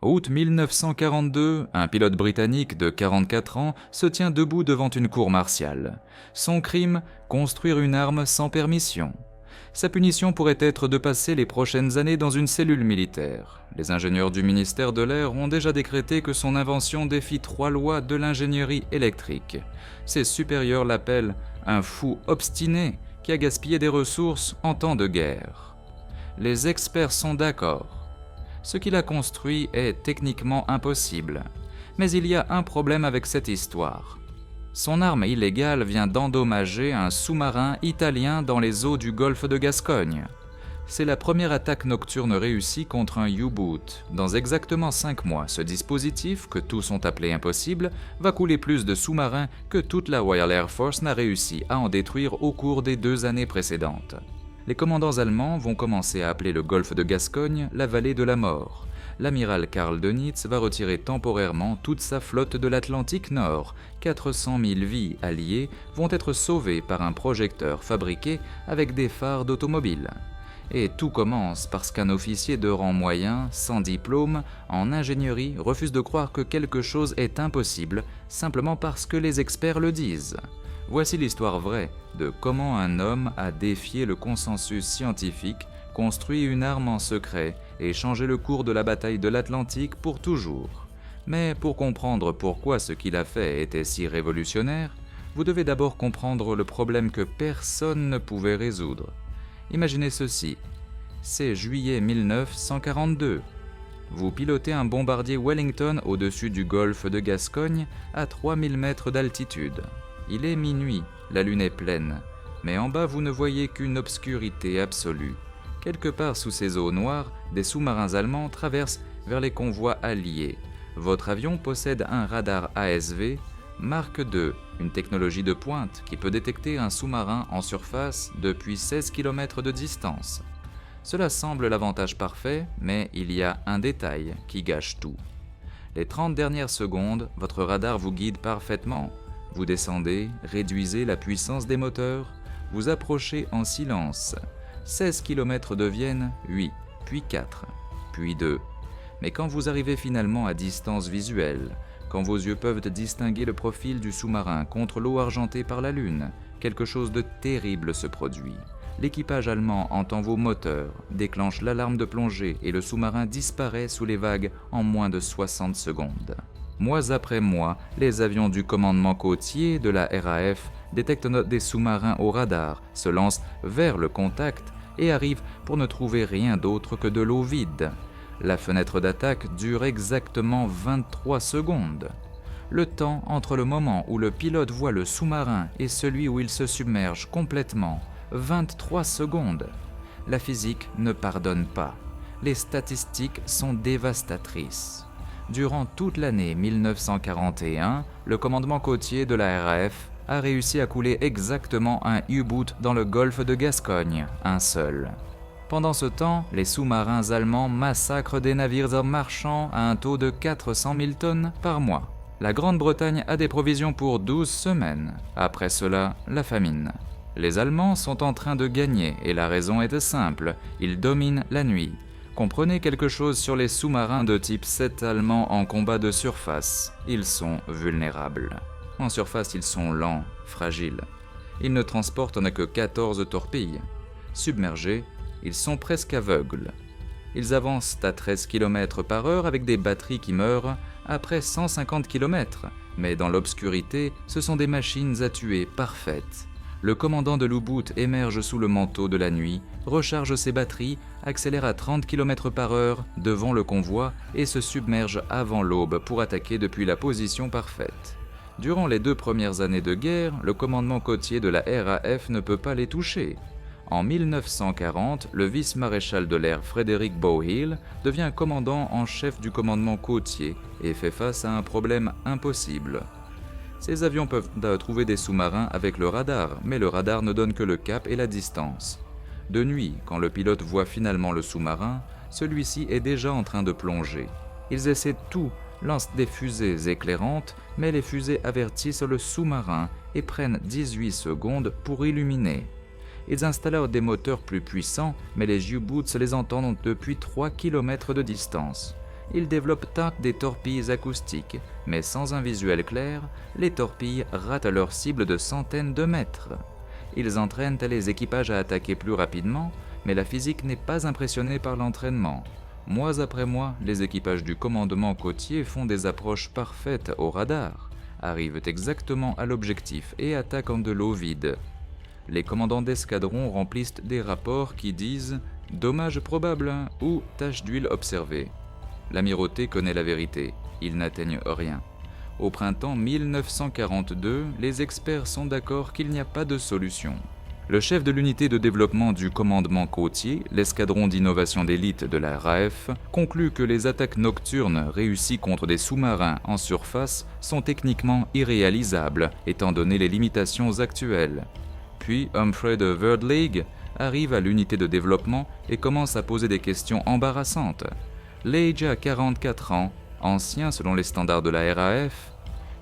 Août 1942, un pilote britannique de 44 ans se tient debout devant une cour martiale. Son crime, construire une arme sans permission. Sa punition pourrait être de passer les prochaines années dans une cellule militaire. Les ingénieurs du ministère de l'Air ont déjà décrété que son invention défie 3 lois de l'ingénierie électrique. Ses supérieurs l'appellent un fou obstiné qui a gaspillé des ressources en temps de guerre. Les experts sont d'accord. Ce qu'il a construit est techniquement impossible. Mais il y a un problème avec cette histoire. Son arme illégale vient d'endommager un sous-marin italien dans les eaux du golfe de Gascogne. C'est la première attaque nocturne réussie contre un U-boot. Dans exactement 5 mois, ce dispositif, que tous ont appelé impossible, va couler plus de sous-marins que toute la Royal Air Force n'a réussi à en détruire au cours des 2 années précédentes. Les commandants allemands vont commencer à appeler le golfe de Gascogne la vallée de la mort. L'amiral Karl Dönitz va retirer temporairement toute sa flotte de l'Atlantique Nord. 400 000 vies alliées vont être sauvées par un projecteur fabriqué avec des phares d'automobile. Et tout commence parce qu'un officier de rang moyen, sans diplôme, en ingénierie, refuse de croire que quelque chose est impossible, simplement parce que les experts le disent. Voici l'histoire vraie de comment un homme a défié le consensus scientifique, construit une arme en secret et changé le cours de la bataille de l'Atlantique pour toujours. Mais pour comprendre pourquoi ce qu'il a fait était si révolutionnaire, vous devez d'abord comprendre le problème que personne ne pouvait résoudre. Imaginez ceci, c'est juillet 1942. Vous pilotez un bombardier Wellington au-dessus du golfe de Gascogne à 3000 mètres d'altitude. Il est minuit, la lune est pleine, mais en bas vous ne voyez qu'une obscurité absolue. Quelque part sous ces eaux noires, des sous-marins allemands traversent vers les convois alliés. Votre avion possède un radar ASV Mark II, une technologie de pointe qui peut détecter un sous-marin en surface depuis 16 km de distance. Cela semble l'avantage parfait, mais il y a un détail qui gâche tout. Les 30 dernières secondes, votre radar vous guide parfaitement. Vous descendez, réduisez la puissance des moteurs, vous approchez en silence. 16 km deviennent 8, puis 4, puis 2. Mais quand vous arrivez finalement à distance visuelle, quand vos yeux peuvent distinguer le profil du sous-marin contre l'eau argentée par la lune, quelque chose de terrible se produit. L'équipage allemand entend vos moteurs, déclenche l'alarme de plongée et le sous-marin disparaît sous les vagues en moins de 60 secondes. Mois après mois, les avions du commandement côtier de la RAF détectent des sous-marins au radar, se lancent vers le contact et arrivent pour ne trouver rien d'autre que de l'eau vide. La fenêtre d'attaque dure exactement 23 secondes. Le temps entre le moment où le pilote voit le sous-marin et celui où il se submerge complètement, 23 secondes. La physique ne pardonne pas. Les statistiques sont dévastatrices. Durant toute l'année 1941, le commandement côtier de la RAF a réussi à couler exactement un U-boot dans le golfe de Gascogne, un seul. Pendant ce temps, les sous-marins allemands massacrent des navires marchands à un taux de 400 000 tonnes par mois. La Grande-Bretagne a des provisions pour 12 semaines. Après cela, la famine. Les Allemands sont en train de gagner et la raison est simple, ils dominent la nuit. Comprenez quelque chose sur les sous-marins de type 7 allemands en combat de surface. Ils sont vulnérables. En surface, ils sont lents, fragiles. Ils ne transportent que 14 torpilles. Submergés, ils sont presque aveugles. Ils avancent à 13 km/h avec des batteries qui meurent après 150 km. Mais dans l'obscurité, ce sont des machines à tuer parfaites. Le commandant de l'U-boot émerge sous le manteau de la nuit, recharge ses batteries, accélère à 30 km/h devant le convoi et se submerge avant l'aube pour attaquer depuis la position parfaite. Durant les 2 premières années de guerre, le commandement côtier de la RAF ne peut pas les toucher. En 1940, le vice-maréchal de l'air Frederick Bowhill devient commandant en chef du commandement côtier et fait face à un problème impossible. Ces avions peuvent trouver des sous-marins avec le radar, mais le radar ne donne que le cap et la distance. De nuit, quand le pilote voit finalement le sous-marin, celui-ci est déjà en train de plonger. Ils essaient tout, lancent des fusées éclairantes, mais les fusées avertissent le sous-marin et prennent 18 secondes pour illuminer. Ils installèrent des moteurs plus puissants, mais les U-boots les entendent depuis 3 km de distance. il développe des torpilles acoustiques, mais sans un visuel clair, les torpilles ratent leur cible de centaines de mètres. Ils entraînent les équipages à attaquer plus rapidement, mais la physique n'est pas impressionnée par l'entraînement. Mois après mois, les équipages du commandement côtier font des approches parfaites au radar, arrivent exactement à l'objectif et attaquent en de l'eau vide. Les commandants d'escadron remplissent des rapports qui disent « dommage probable » ou « tache d'huile observée ». L'amirauté connaît la vérité, ils n'atteignent rien. Au printemps 1942, les experts sont d'accord qu'il n'y a pas de solution. Le chef de l'unité de développement du commandement côtier, l'escadron d'innovation d'élite de la RAF, conclut que les attaques nocturnes réussies contre des sous-marins en surface sont techniquement irréalisables, étant donné les limitations actuelles. Puis Humphrey de Third League arrive à l'unité de développement et commence à poser des questions embarrassantes. Leigh a 44 ans, ancien selon les standards de la RAF.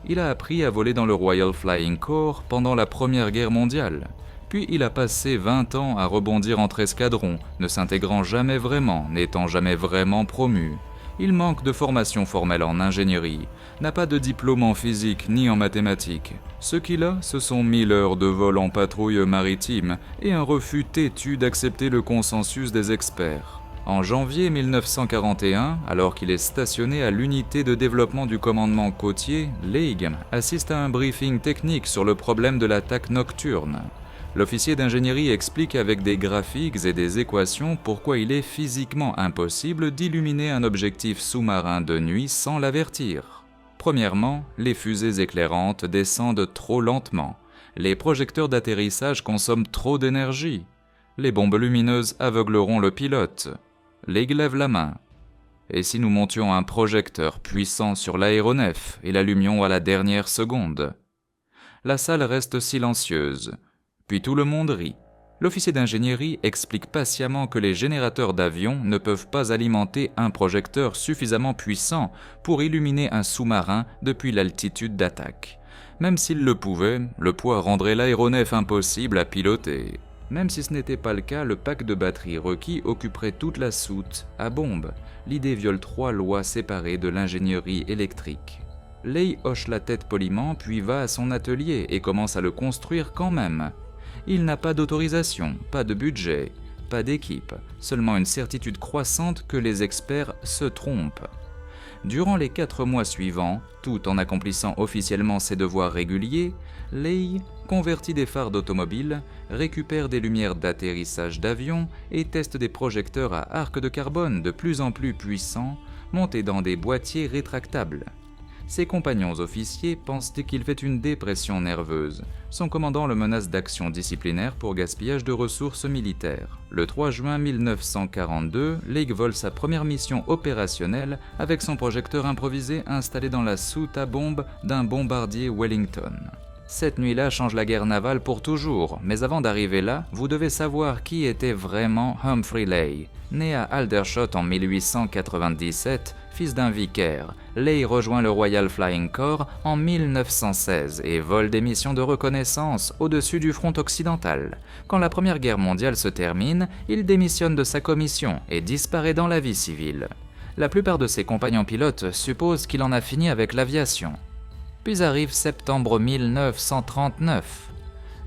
Il a appris à voler dans le Royal Flying Corps pendant la Première Guerre mondiale. Puis il a passé 20 ans à rebondir entre escadrons, ne s'intégrant jamais vraiment, n'étant jamais vraiment promu. Il manque de formation formelle en ingénierie, n'a pas de diplôme en physique ni en mathématiques. Ce qu'il a, ce sont 1000 heures de vol en patrouille maritime et un refus têtu d'accepter le consensus des experts. En janvier 1941, alors qu'il est stationné à l'unité de développement du commandement côtier, Leigh assiste à un briefing technique sur le problème de l'attaque nocturne. L'officier d'ingénierie explique avec des graphiques et des équations pourquoi il est physiquement impossible d'illuminer un objectif sous-marin de nuit sans l'avertir. Premièrement, les fusées éclairantes descendent trop lentement. Les projecteurs d'atterrissage consomment trop d'énergie. Les bombes lumineuses aveugleront le pilote. Leigh lève la main. Et si nous montions un projecteur puissant sur l'aéronef et l'allumions à la dernière seconde? La salle reste silencieuse. Puis tout le monde rit. L'officier d'ingénierie explique patiemment que les générateurs d'avion ne peuvent pas alimenter un projecteur suffisamment puissant pour illuminer un sous-marin depuis l'altitude d'attaque. Même s'il le pouvait, le poids rendrait l'aéronef impossible à piloter. Même si ce n'était pas le cas, le pack de batteries requis occuperait toute la soute à bombe. L'idée viole 3 lois séparées de l'ingénierie électrique. Leigh hoche la tête poliment puis va à son atelier et commence à le construire quand même. Il n'a pas d'autorisation, pas de budget, pas d'équipe, seulement une certitude croissante que les experts se trompent. Durant les 4 mois suivants, tout en accomplissant officiellement ses devoirs réguliers, Leigh convertit des phares d'automobile, récupère des lumières d'atterrissage d'avion et teste des projecteurs à arc de carbone de plus en plus puissants, montés dans des boîtiers rétractables. Ses compagnons officiers pensent qu'il fait une dépression nerveuse. Son commandant le menace d'action disciplinaire pour gaspillage de ressources militaires. Le 3 juin 1942, Leigh vole sa première mission opérationnelle avec son projecteur improvisé installé dans la soute à bombe d'un bombardier Wellington. Cette nuit-là change la guerre navale pour toujours, mais avant d'arriver là, vous devez savoir qui était vraiment Humphrey Leigh. Né à Aldershot en 1897, fils d'un vicaire, Leigh rejoint le Royal Flying Corps en 1916 et vole des missions de reconnaissance au-dessus du front occidental. Quand la Première Guerre mondiale se termine, il démissionne de sa commission et disparaît dans la vie civile. La plupart de ses compagnons pilotes supposent qu'il en a fini avec l'aviation. Puis arrive septembre 1939.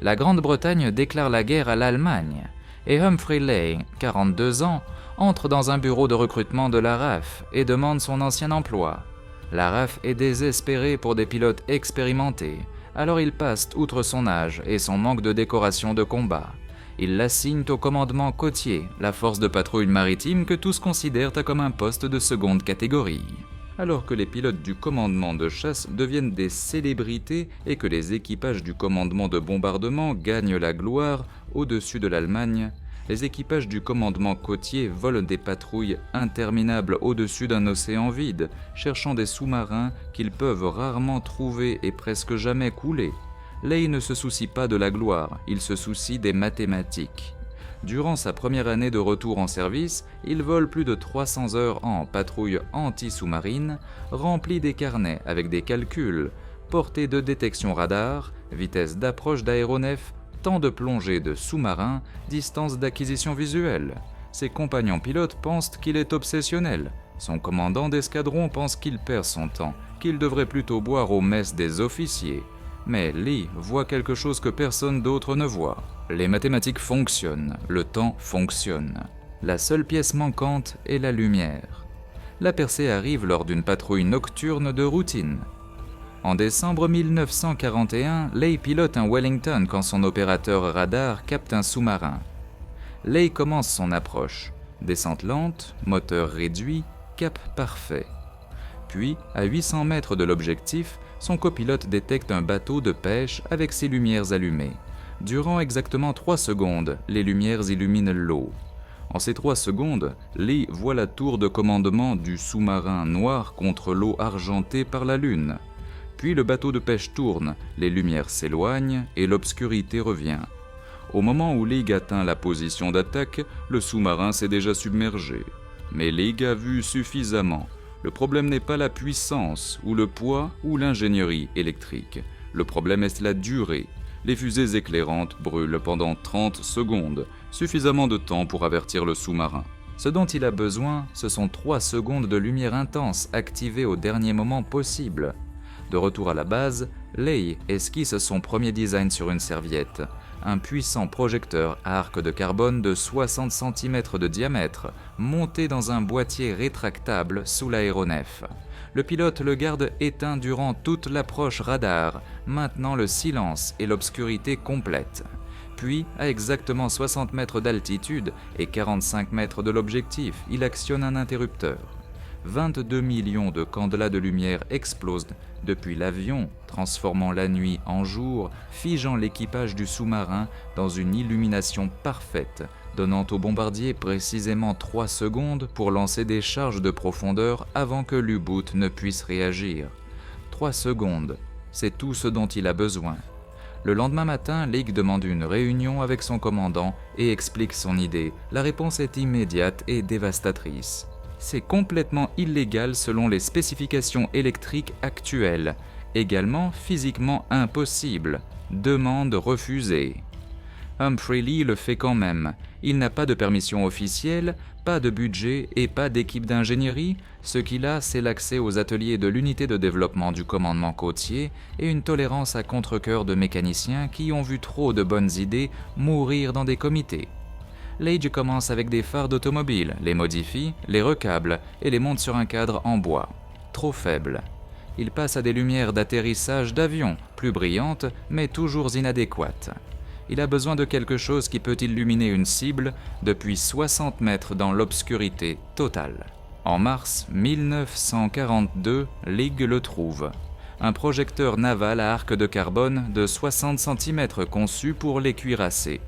La Grande-Bretagne déclare la guerre à l'Allemagne et Humphrey Leigh, 42 ans, entre dans un bureau de recrutement de la RAF et demande son ancien emploi. La RAF est désespérée pour des pilotes expérimentés, alors il passe outre son âge et son manque de décoration de combat. Il l'assigne au commandement côtier, la force de patrouille maritime que tous considèrent comme un poste de seconde catégorie. Alors que les pilotes du commandement de chasse deviennent des célébrités et que les équipages du commandement de bombardement gagnent la gloire au-dessus de l'Allemagne, les équipages du commandement côtier volent des patrouilles interminables au-dessus d'un océan vide, cherchant des sous-marins qu'ils peuvent rarement trouver et presque jamais couler. Leigh ne se soucie pas de la gloire, il se soucie des mathématiques. Durant sa première année de retour en service, il vole plus de 300 heures en patrouille anti-sous-marine, remplit des carnets avec des calculs, portée de détection radar, vitesse d'approche d'aéronef, temps de plongée de sous-marin, distance d'acquisition visuelle. Ses compagnons pilotes pensent qu'il est obsessionnel, Son commandant d'escadron pense qu'il perd son temps, qu'il devrait plutôt boire aux messes des officiers. Mais Lee voit quelque chose que personne d'autre ne voit. Les mathématiques fonctionnent, le temps fonctionne. La seule pièce manquante est la lumière. La percée arrive lors d'une patrouille nocturne de routine. En décembre 1941, Leigh pilote un Wellington quand son opérateur radar capte un sous-marin. Leigh commence son approche. Descente lente, moteur réduit, cap parfait. Puis, à 800 mètres de l'objectif, son copilote détecte un bateau de pêche avec ses lumières allumées. Durant exactement 3 secondes, les lumières illuminent l'eau. En ces 3 secondes, Lee voit la tour de commandement du sous-marin noir contre l'eau argentée par la lune. Puis le bateau de pêche tourne, les lumières s'éloignent et l'obscurité revient. Au moment où Lee atteint la position d'attaque, le sous-marin s'est déjà submergé. Mais Lee a vu suffisamment. Le problème n'est pas la puissance, ou le poids, ou l'ingénierie électrique. Le problème est la durée. Les fusées éclairantes brûlent pendant 30 secondes, suffisamment de temps pour avertir le sous-marin. Ce dont il a besoin, ce sont 3 secondes de lumière intense activée au dernier moment possible. De retour à la base, Leigh esquisse son premier design sur une serviette. Un puissant projecteur à arc de carbone de 60 cm de diamètre, monté dans un boîtier rétractable sous l'aéronef. Le pilote le garde éteint durant toute l'approche radar, maintenant le silence et l'obscurité complète. Puis, à exactement 60 mètres d'altitude et 45 mètres de l'objectif, il actionne un interrupteur. 22 millions de candelas de lumière explosent depuis l'avion, transformant la nuit en jour, figeant l'équipage du sous-marin dans une illumination parfaite, donnant au bombardier précisément 3 secondes pour lancer des charges de profondeur avant que l'U-boot ne puisse réagir. 3 secondes, c'est tout ce dont il a besoin. Le lendemain matin, Leigh demande une réunion avec son commandant et explique son idée. La réponse est immédiate et dévastatrice. C'est complètement illégal selon les spécifications électriques actuelles, également physiquement impossible. Demande refusée. Humphrey Lee le fait quand même. Il n'a pas de permission officielle, pas de budget et pas d'équipe d'ingénierie. Ce qu'il a, c'est l'accès aux ateliers de l'unité de développement du commandement côtier et une tolérance à contre-cœur de mécaniciens qui ont vu trop de bonnes idées mourir dans des comités. Leigh commence avec des phares d'automobile, les modifie, les recable et les monte sur un cadre en bois. Trop faible. Il passe à des lumières d'atterrissage d'avion, plus brillantes mais toujours inadéquates. Il a besoin de quelque chose qui peut illuminer une cible depuis 60 mètres dans l'obscurité totale. En mars 1942, Leigh le trouve. Un projecteur naval à arc de carbone de 60 cm conçu pour les cuirasser.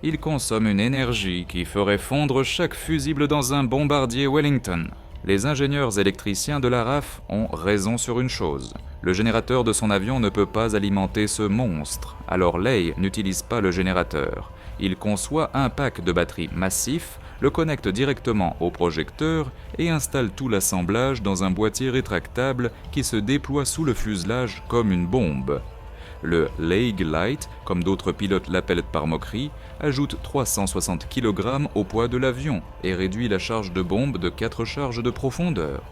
Il consomme une énergie qui ferait fondre chaque fusible dans un bombardier Wellington. Les ingénieurs électriciens de la RAF ont raison sur une chose. Le générateur de son avion ne peut pas alimenter ce monstre. Alors Leigh n'utilise pas le générateur. Il conçoit un pack de batteries massif, le connecte directement au projecteur et installe tout l'assemblage dans un boîtier rétractable qui se déploie sous le fuselage comme une bombe. Le Leigh Light, comme d'autres pilotes l'appellent par moquerie, ajoute 360 kg au poids de l'avion et réduit la charge de bombe de 4 charges de profondeur.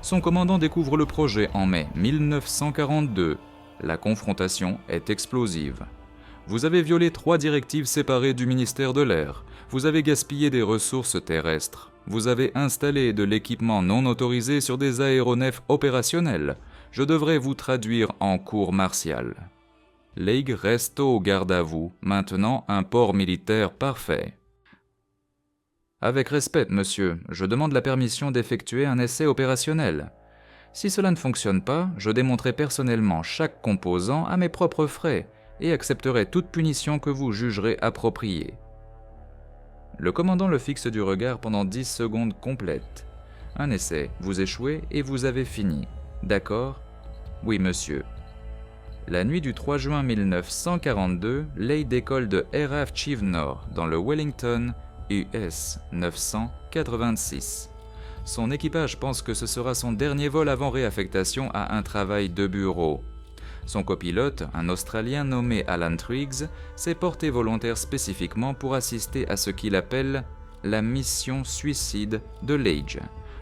Son commandant découvre le projet en mai 1942. La confrontation est explosive. Vous avez violé 3 directives séparées du ministère de l'Air. Vous avez gaspillé des ressources terrestres. Vous avez installé de l'équipement non autorisé sur des aéronefs opérationnels. Je devrais vous traduire en cour martiale. Leigh reste au garde à vous, maintenant un port militaire parfait. Avec respect, monsieur, je demande la permission d'effectuer un essai opérationnel. Si cela ne fonctionne pas, je démonterai personnellement chaque composant à mes propres frais et accepterai toute punition que vous jugerez appropriée. Le commandant le fixe du regard pendant 10 secondes complètes. Un essai, vous échouez et vous avez fini. D'accord ? Oui, monsieur. La nuit du 3 juin 1942, Leigh décolle de RAF Chivenor dans le Wellington US 986. Son équipage pense que ce sera son dernier vol avant réaffectation à un travail de bureau. Son copilote, un Australien nommé Alan Triggs, s'est porté volontaire spécifiquement pour assister à ce qu'il appelle la mission suicide de Leigh.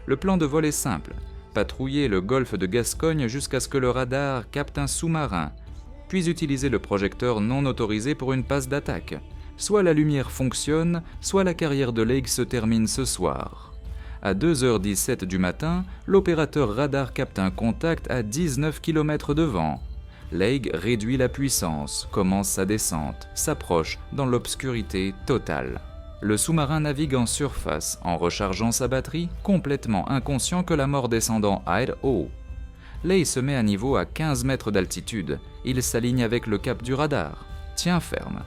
Le plan de vol est simple. Patrouiller le golfe de Gascogne jusqu'à ce que le radar capte un sous-marin, puis utiliser le projecteur non autorisé pour une passe d'attaque. Soit la lumière fonctionne, soit la carrière de Lake se termine ce soir. À 2h17 du matin, l'opérateur radar capte un contact à 19 km de vent. Lake réduit la puissance, commence sa descente, s'approche dans l'obscurité totale. Le sous-marin navigue en surface en rechargeant sa batterie, complètement inconscient que la mort descendant aide haut. Lake se met à niveau à 15 mètres d'altitude. Il s'aligne avec le cap du radar. Tient ferme.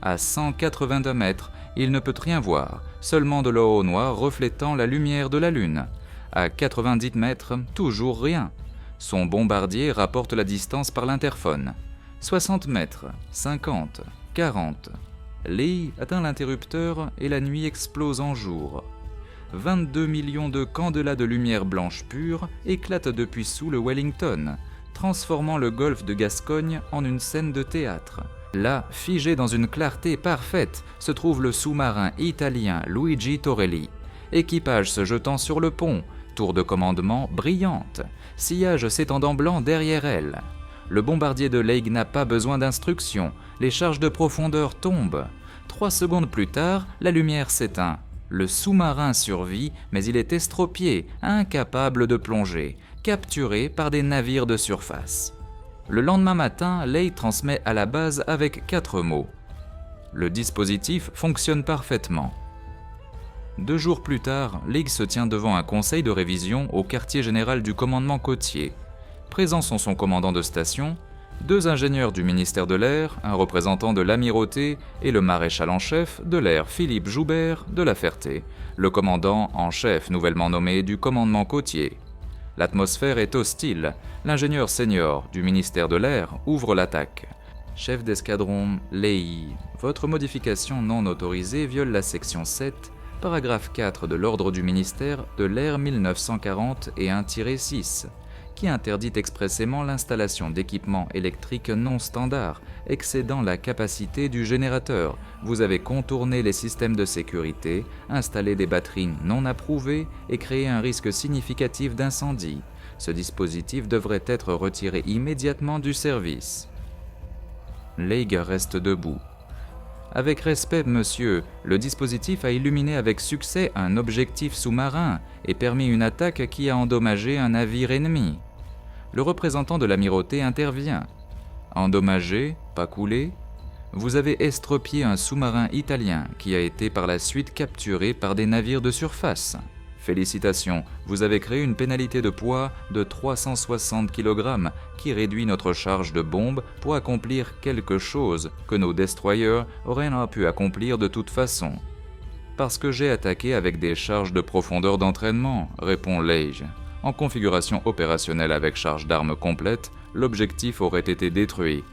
À 182 mètres, il ne peut rien voir, seulement de l'eau noire reflétant la lumière de la Lune. À 90 mètres, toujours rien. Son bombardier rapporte la distance par l'interphone. 60 mètres, 50, 40. Lee atteint l'interrupteur et la nuit explose en jour. 22 millions de candela de lumière blanche pure éclatent depuis sous le Wellington, transformant le golfe de Gascogne en une scène de théâtre. Là, figé dans une clarté parfaite, se trouve le sous-marin italien Luigi Torelli. Équipage se jetant sur le pont, tour de commandement brillante, sillage s'étendant blanc derrière elle. Le bombardier de Lake n'a pas besoin d'instructions, les charges de profondeur tombent. 3 secondes plus tard, la lumière s'éteint. Le sous-marin survit, mais il est estropié, incapable de plonger, capturé par des navires de surface. Le lendemain matin, Lake transmet à la base avec 4 mots. Le dispositif fonctionne parfaitement. 2 jours plus tard, Lake se tient devant un conseil de révision au quartier général du commandement côtier. Présents sont son commandant de station, 2 ingénieurs du ministère de l'Air, un représentant de l'Amirauté et le maréchal en chef de l'Air Philippe Joubert de La Ferté, le commandant en chef nouvellement nommé du commandement côtier. L'atmosphère est hostile. L'ingénieur senior du ministère de l'Air ouvre l'attaque. Chef d'escadron Lei, votre modification non autorisée viole la section 7, paragraphe 4 de l'ordre du ministère de l'Air 1940 et 1-6, qui interdit expressément l'installation d'équipements électriques non standards, excédant la capacité du générateur. Vous avez contourné les systèmes de sécurité, installé des batteries non approuvées et créé un risque significatif d'incendie. Ce dispositif devrait être retiré immédiatement du service. Lake reste debout. Avec respect, monsieur, le dispositif a illuminé avec succès un objectif sous-marin et permis une attaque qui a endommagé un navire ennemi. Le représentant de l'Amirauté intervient. Endommagé, pas coulé, vous avez estropié un sous-marin italien qui a été par la suite capturé par des navires de surface. Félicitations, vous avez créé une pénalité de poids de 360 kg qui réduit notre charge de bombes pour accomplir quelque chose que nos destroyers auraient pu accomplir de toute façon. Parce que j'ai attaqué avec des charges de profondeur d'entraînement, répond Lage. En configuration opérationnelle avec charge d'armes complète, l'objectif aurait été détruit.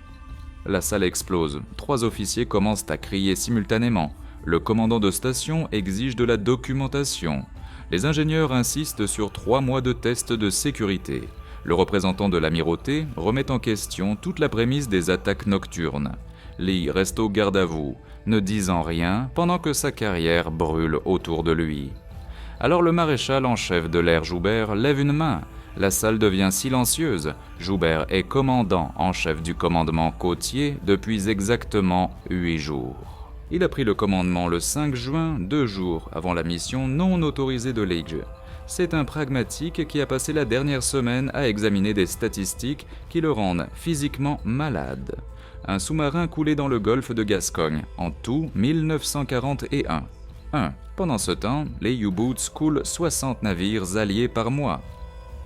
La salle explose. 3 officiers commencent à crier simultanément. Le commandant de station exige de la documentation. Les ingénieurs insistent sur 3 mois de tests de sécurité. Le représentant de l'Amirauté remet en question toute la prémisse des attaques nocturnes. Lee reste au garde à vous, ne disant rien pendant que sa carrière brûle autour de lui. Alors le maréchal en chef de l'Air Joubert lève une main. La salle devient silencieuse. Joubert est commandant en chef du commandement côtier depuis exactement 8 jours. Il a pris le commandement le 5 juin, 2 jours avant la mission non autorisée de Lage. C'est un pragmatique qui a passé la dernière semaine à examiner des statistiques qui le rendent physiquement malade. Un sous-marin coulé dans le golfe de Gascogne, en tout 1941. Pendant ce temps, les U-Boots coulent 60 navires alliés par mois.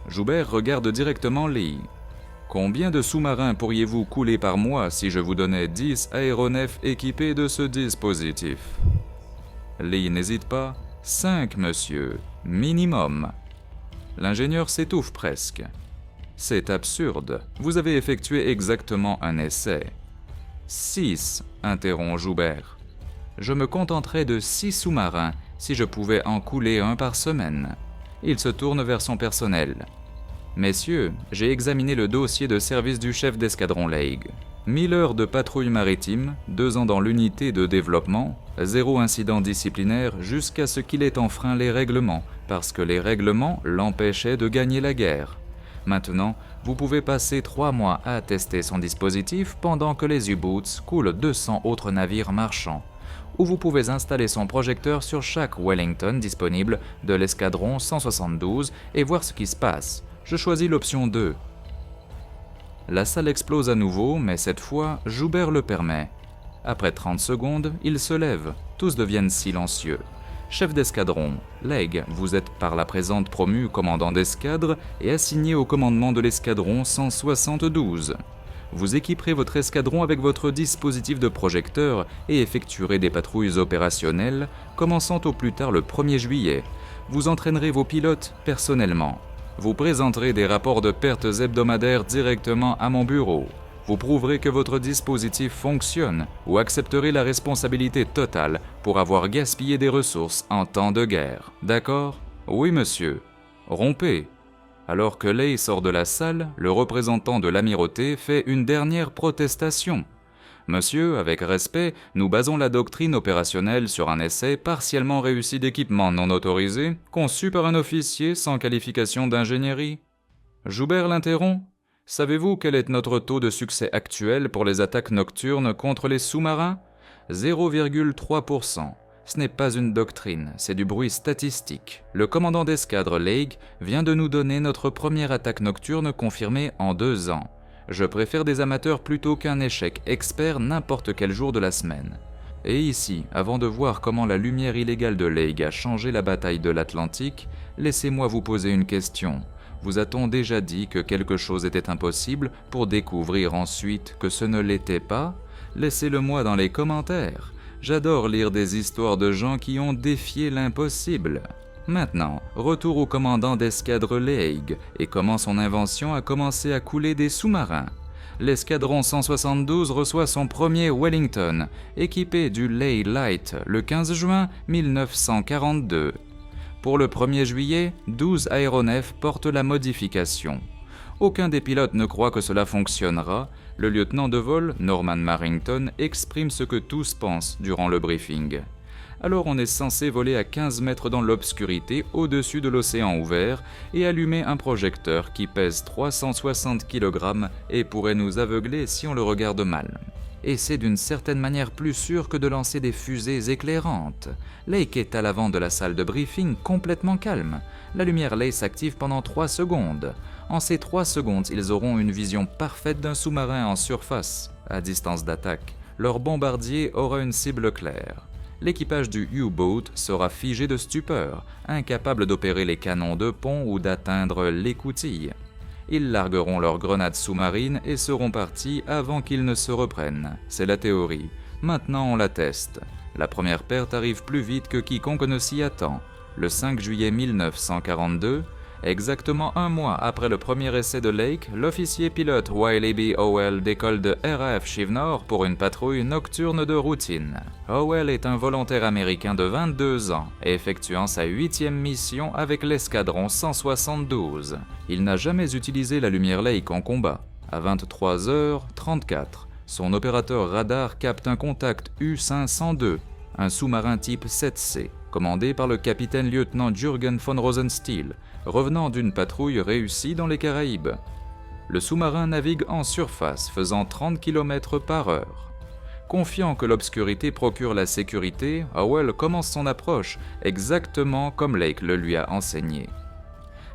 Joubert regarde directement Lee. Combien de sous-marins pourriez-vous couler par mois si je vous donnais 10 aéronefs équipés de ce dispositif? Lee n'hésite pas. 5, monsieur. Minimum. L'ingénieur s'étouffe presque. C'est absurde. Vous avez effectué exactement un essai. 6, interrompt Joubert. Je me contenterais de 6 sous-marins si je pouvais en couler un par semaine. Il se tourne vers son personnel. Messieurs, j'ai examiné le dossier de service du chef d'escadron Lake. 1000 heures de patrouille maritime, 2 ans dans l'unité de développement, 0 incident disciplinaire jusqu'à ce qu'il ait enfreint les règlements, parce que les règlements l'empêchaient de gagner la guerre. Maintenant, vous pouvez passer 3 mois à tester son dispositif pendant que les U-Boots coulent 200 autres navires marchands. Ou vous pouvez installer son projecteur sur chaque Wellington disponible de l'escadron 172 et voir ce qui se passe. Je choisis l'option 2. La salle explose à nouveau, mais cette fois, Joubert le permet. Après 30 secondes, il se lève. Tous deviennent silencieux. Chef d'escadron, Legge, vous êtes par la présente promu commandant d'escadre et assigné au commandement de l'escadron 172. Vous équiperez votre escadron avec votre dispositif de projecteur et effectuerez des patrouilles opérationnelles, commençant au plus tard le 1er juillet. Vous entraînerez vos pilotes personnellement. Vous présenterez des rapports de pertes hebdomadaires directement à mon bureau. Vous prouverez que votre dispositif fonctionne ou accepterez la responsabilité totale pour avoir gaspillé des ressources en temps de guerre. D'accord? Oui, monsieur. Rompez. Alors que Leigh sort de la salle, le représentant de l'amirauté fait une dernière protestation. Monsieur, avec respect, nous basons la doctrine opérationnelle sur un essai partiellement réussi d'équipement non autorisé, conçu par un officier sans qualification d'ingénierie. Joubert l'interrompt. Savez-vous quel est notre taux de succès actuel pour les attaques nocturnes contre les sous-marins? 0,3%. Ce n'est pas une doctrine, c'est du bruit statistique. Le commandant d'escadre Legge vient de nous donner notre première attaque nocturne confirmée en 2 ans. Je préfère des amateurs plutôt qu'un échec expert n'importe quel jour de la semaine. Et ici, avant de voir comment la lumière illégale de Legge a changé la bataille de l'Atlantique, laissez-moi vous poser une question. Vous a-t-on déjà dit que quelque chose était impossible pour découvrir ensuite que ce ne l'était pas? Laissez-le-moi dans les commentaires. J'adore lire des histoires de gens qui ont défié l'impossible. Maintenant, retour au commandant d'escadre Legge et comment son invention a commencé à couler des sous-marins. L'escadron 172 reçoit son premier Wellington, équipé du Leigh Light le 15 juin 1942. Pour le 1er juillet, 12 aéronefs portent la modification. Aucun des pilotes ne croit que cela fonctionnera. Le lieutenant de vol, Norman Marrington, exprime ce que tous pensent durant le briefing. Alors on est censé voler à 15 mètres dans l'obscurité au-dessus de l'océan ouvert et allumer un projecteur qui pèse 360 kg et pourrait nous aveugler si on le regarde mal. Et c'est d'une certaine manière plus sûr que de lancer des fusées éclairantes. Lake est à l'avant de la salle de briefing complètement calme. La lumière Leigh s'active pendant 3 secondes. En ces 3 secondes, ils auront une vision parfaite d'un sous-marin en surface. À distance d'attaque, leur bombardier aura une cible claire. L'équipage du U-Boat sera figé de stupeur, incapable d'opérer les canons de pont ou d'atteindre l'écoutille. Ils largueront leurs grenades sous-marines et seront partis avant qu'ils ne se reprennent. C'est la théorie. Maintenant on la teste. La première perte arrive plus vite que quiconque ne s'y attend. Le 5 juillet 1942, exactement 1 mois après le premier essai de Lake, l'officier pilote Wiley B. Howell décolle de RAF Chivenor pour une patrouille nocturne de routine. Howell est un volontaire américain de 22 ans, effectuant sa 8e mission avec l'escadron 172. Il n'a jamais utilisé la lumière Lake en combat. À 23h34, son opérateur radar capte un contact U-502, un sous-marin type 7C, commandé par le capitaine-lieutenant Jürgen von Rosenstiel, revenant d'une patrouille réussie dans les Caraïbes. Le sous-marin navigue en surface, faisant 30 km/h. Confiant que l'obscurité procure la sécurité, Howell commence son approche, exactement comme Lake le lui a enseigné.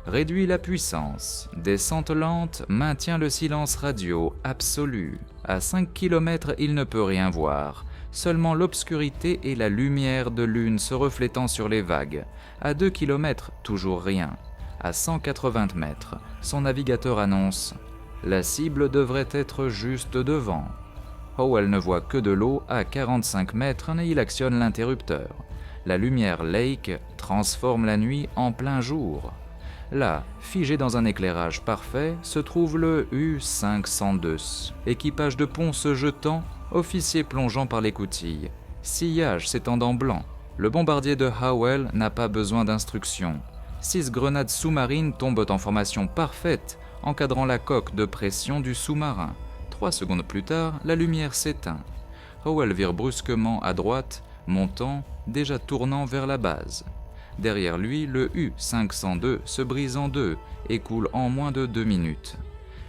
Réduit la puissance, descente lente, maintient le silence radio absolu. À 5 km, il ne peut rien voir. Seulement l'obscurité et la lumière de lune se reflétant sur les vagues. À 2 km, toujours rien. À 180 mètres, son navigateur annonce « La cible devrait être juste devant ». Howell ne voit que de l'eau à 45 mètres et il actionne l'interrupteur. La lumière Lake transforme la nuit en plein jour. Là, figé dans un éclairage parfait, se trouve le U-502. Équipage de pont se jetant, officier plongeant par l'écoutille. Sillage s'étendant blanc. Le bombardier de Howell n'a pas besoin d'instructions. 6 grenades sous-marines tombent en formation parfaite, encadrant la coque de pression du sous-marin. 3 secondes plus tard, la lumière s'éteint. Howell vire brusquement à droite, montant, déjà tournant vers la base. Derrière lui, le U-502 se brise en deux et coule en moins de 2 minutes.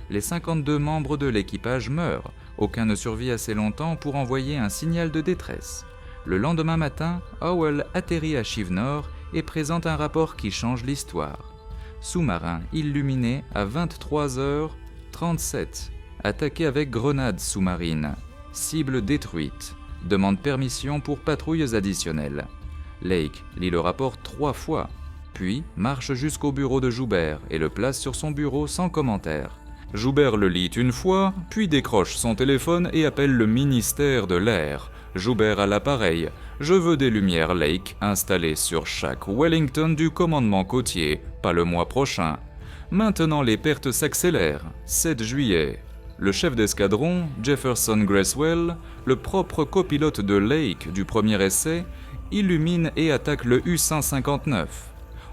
Les 52 membres de l'équipage meurent, aucun ne survit assez longtemps pour envoyer un signal de détresse. Le lendemain matin, Howell atterrit à Shivnor et présente un rapport qui change l'histoire. Sous-marin illuminé à 23h37, attaqué avec grenades sous-marines, cible détruite, demande permission pour patrouilles additionnelles. Lake lit le rapport 3 fois, puis marche jusqu'au bureau de Joubert et le place sur son bureau sans commentaire. Joubert le lit une fois, puis décroche son téléphone et appelle le ministère de l'Air. Joubert à l'appareil. « Je veux des lumières Lake installées sur chaque Wellington du commandement côtier, pas le mois prochain. Maintenant les pertes s'accélèrent. 7 juillet. Le chef d'escadron, Jefferson Gracewell, le propre copilote de Lake du premier essai, illumine et attaque le U-159.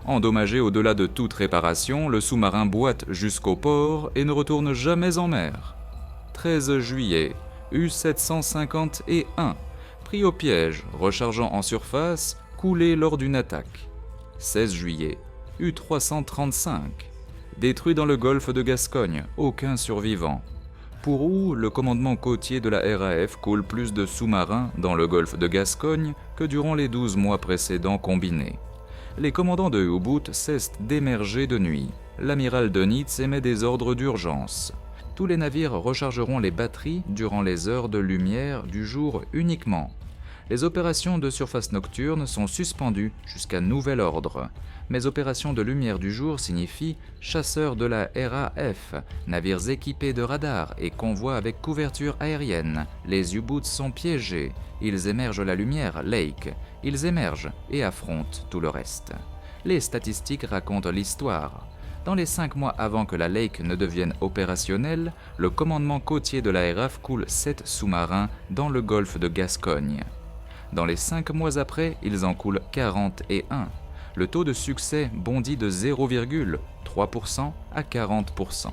Endommagé au-delà de toute réparation, le sous-marin boite jusqu'au port et ne retourne jamais en mer. 13 juillet, U-751, pris au piège, rechargeant en surface, coulé lors d'une attaque. 16 juillet, U-335, détruit dans le golfe de Gascogne, aucun survivant. Pour où le commandement côtier de la RAF coule plus de sous-marins dans le golfe de Gascogne que durant les 12 mois précédents combinés. Les commandants de U-boot cessent d'émerger de nuit. L'amiral Dönitz émet des ordres d'urgence. Tous les navires rechargeront les batteries durant les heures de lumière du jour uniquement. Les opérations de surface nocturne sont suspendues jusqu'à nouvel ordre. Mais opérations de lumière du jour signifient chasseurs de la RAF, navires équipés de radars et convois avec couverture aérienne. Les U-boots sont piégés. Ils émergent la lumière Lake. Ils émergent et affrontent tout le reste. Les statistiques racontent l'histoire. Dans les 5 mois avant que la Lake ne devienne opérationnelle, le commandement côtier de la RAF coule 7 sous-marins dans le golfe de Gascogne. Dans les 5 mois après, ils en coulent 41. Le taux de succès bondit de 0,3% à 40%.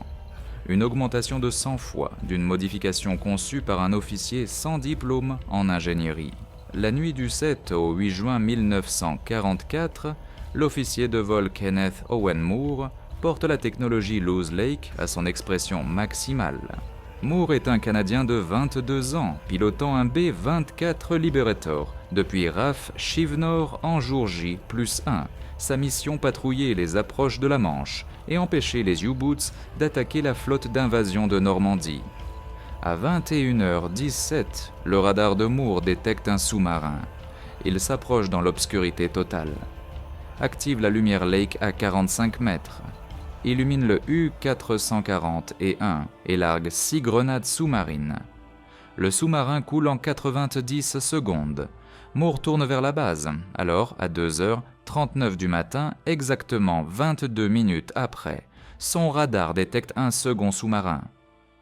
Une augmentation de 100 fois d'une modification conçue par un officier sans diplôme en ingénierie. La nuit du 7 au 8 juin 1944, l'officier de vol Kenneth Owen Moore porte la technologie Loose Lake à son expression maximale. Moore est un Canadien de 22 ans, pilotant un B-24 Liberator depuis RAF Shivnor en jour J+1. Sa mission patrouiller les approches de la Manche et empêcher les U-boots d'attaquer la flotte d'invasion de Normandie. À 21h17, le radar de Moore détecte un sous-marin. Il s'approche dans l'obscurité totale. Active la lumière Lake à 45 mètres. Illumine le U-441 et largue 6 grenades sous-marines. Le sous-marin coule en 90 secondes. Moore tourne vers la base. Alors, à 2h39 du matin, exactement 22 minutes après, son radar détecte un second sous-marin.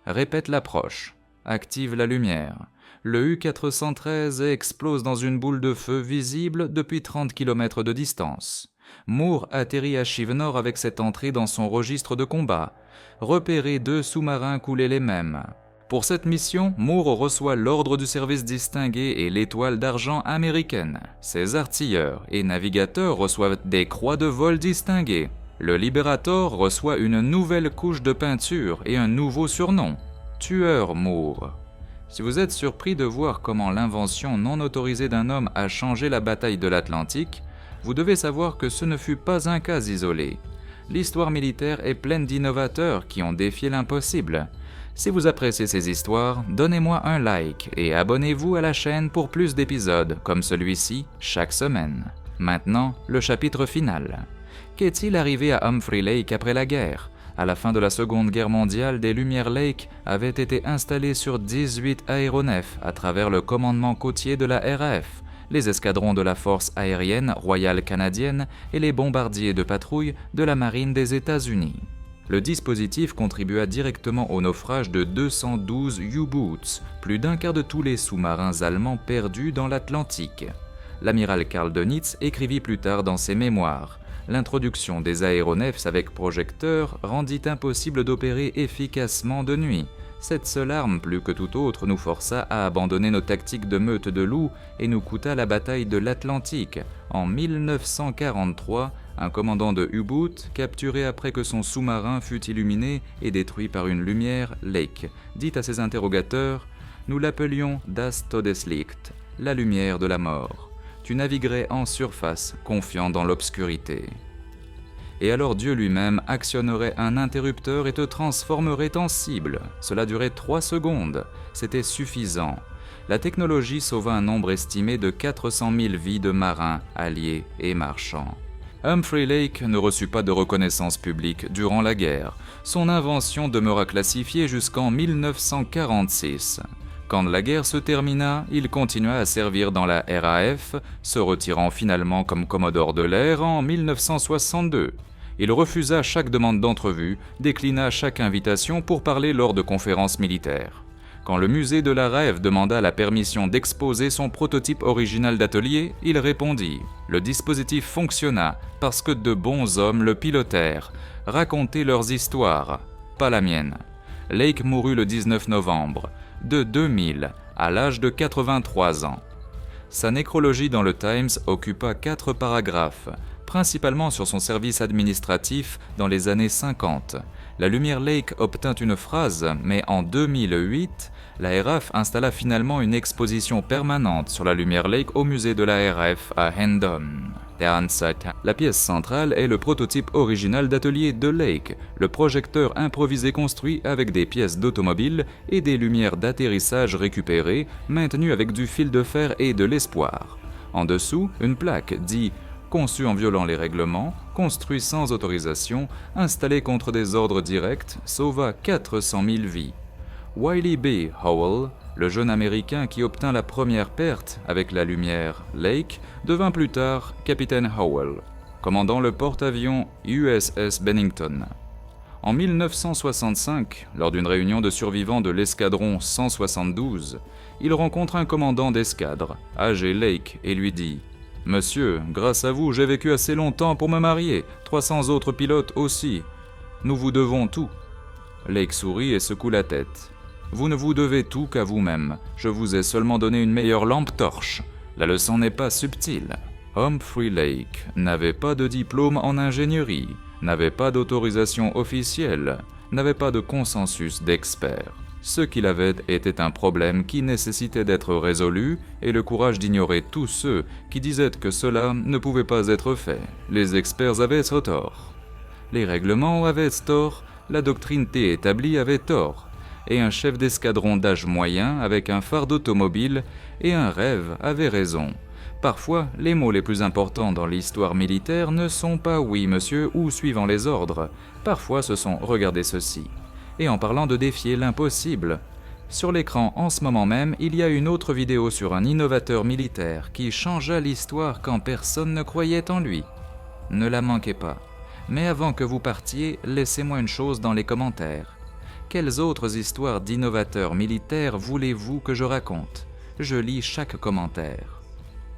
Répète l'approche. Active la lumière. Le U-413 explose dans une boule de feu visible depuis 30 km de distance. Moore atterrit à Shivnor avec cette entrée dans son registre de combat. Repérer 2 sous-marins couler les mêmes. Pour cette mission, Moore reçoit l'ordre du service distingué et l'étoile d'argent américaine. Ses artilleurs et navigateurs reçoivent des croix de vol distinguées. Le Liberator reçoit une nouvelle couche de peinture et un nouveau surnom, Tueur Moore. Si vous êtes surpris de voir comment l'invention non autorisée d'un homme a changé la bataille de l'Atlantique, vous devez savoir que ce ne fut pas un cas isolé. L'histoire militaire est pleine d'innovateurs qui ont défié l'impossible. Si vous appréciez ces histoires, donnez-moi un like et abonnez-vous à la chaîne pour plus d'épisodes comme celui-ci chaque semaine. Maintenant, le chapitre final. Qu'est-il arrivé à Humphrey Lake après la guerre ? À la fin de la Seconde Guerre mondiale, des lumières Lake avaient été installées sur 18 aéronefs à travers le commandement côtier de la RAF, les escadrons de la Force aérienne royale canadienne et les bombardiers de patrouille de la Marine des États-Unis. Le dispositif contribua directement au naufrage de 212 U-boots, plus d'un quart de tous les sous-marins allemands perdus dans l'Atlantique. L'amiral Karl Dönitz écrivit plus tard dans ses mémoires: l'introduction des aéronefs avec projecteurs rendit impossible d'opérer efficacement de nuit. Cette seule arme, plus que toute autre, nous força à abandonner nos tactiques de meute de loups et nous coûta la bataille de l'Atlantique. En 1943, un commandant de U-boot, capturé après que son sous-marin fut illuminé et détruit par une lumière, Lake, dit à ses interrogateurs « Nous l'appelions Das Todeslicht, la lumière de la mort. Tu naviguerais en surface, confiant dans l'obscurité. » Et alors Dieu lui-même actionnerait un interrupteur et te transformerait en cible. Cela durait 3 secondes. C'était suffisant. La technologie sauva un nombre estimé de 400 000 vies de marins, alliés et marchands. Humphrey Lake ne reçut pas de reconnaissance publique durant la guerre. Son invention demeura classifiée jusqu'en 1946. Quand la guerre se termina, il continua à servir dans la RAF, se retirant finalement comme commodore de l'air en 1962. Il refusa chaque demande d'entrevue, déclina chaque invitation pour parler lors de conférences militaires. Quand le musée de la RAF demanda la permission d'exposer son prototype original d'atelier, il répondit « Le dispositif fonctionna parce que de bons hommes le pilotèrent. Racontez leurs histoires, pas la mienne. » Lake mourut le 19 novembre, de 2000, à l'âge de 83 ans. Sa nécrologie dans le Times occupa 4 paragraphes, principalement sur son service administratif dans les années 50. La Lumière Lake obtint une phrase, mais en 2008, la RAF installa finalement une exposition permanente sur la Lumière Lake au musée de la RAF à Hendon. La pièce centrale est le prototype original d'atelier de Lake, le projecteur improvisé construit avec des pièces d'automobile et des lumières d'atterrissage récupérées, maintenues avec du fil de fer et de l'espoir. En dessous, une plaque dit « Conçu en violant les règlements, construit sans autorisation, installé contre des ordres directs, sauva 400 000 vies. » Wiley B. Howell, le jeune Américain qui obtint la première perte avec la lumière Lake, devint plus tard capitaine Howell, commandant le porte-avions USS Bennington. En 1965, lors d'une réunion de survivants de l'escadron 172, il rencontre un commandant d'escadre, âgé Lake, et lui dit « Monsieur, grâce à vous, j'ai vécu assez longtemps pour me marier, 300 autres pilotes aussi. Nous vous devons tout. » Lake sourit et secoue la tête. « Vous ne vous devez tout qu'à vous-même. Je vous ai seulement donné une meilleure lampe torche. La leçon n'est pas subtile. » Humphrey Lake n'avait pas de diplôme en ingénierie, n'avait pas d'autorisation officielle, n'avait pas de consensus d'experts. Ce qu'il avait était un problème qui nécessitait d'être résolu et le courage d'ignorer tous ceux qui disaient que cela ne pouvait pas être fait. Les experts avaient tort. Les règlements avaient tort, la doctrine T établie avait tort. Et un chef d'escadron d'âge moyen avec un phare d'automobile et un rêve avait raison. Parfois, les mots les plus importants dans l'histoire militaire ne sont pas « oui, monsieur » ou « suivant les ordres ». Parfois, ce sont « regardez ceci ». Et en parlant de défier l'impossible, sur l'écran en ce moment même, il y a une autre vidéo sur un innovateur militaire qui changea l'histoire quand personne ne croyait en lui. Ne la manquez pas. Mais avant que vous partiez, laissez-moi une chose dans les commentaires. Quelles autres histoires d'innovateurs militaires voulez-vous que je raconte ? Je lis chaque commentaire.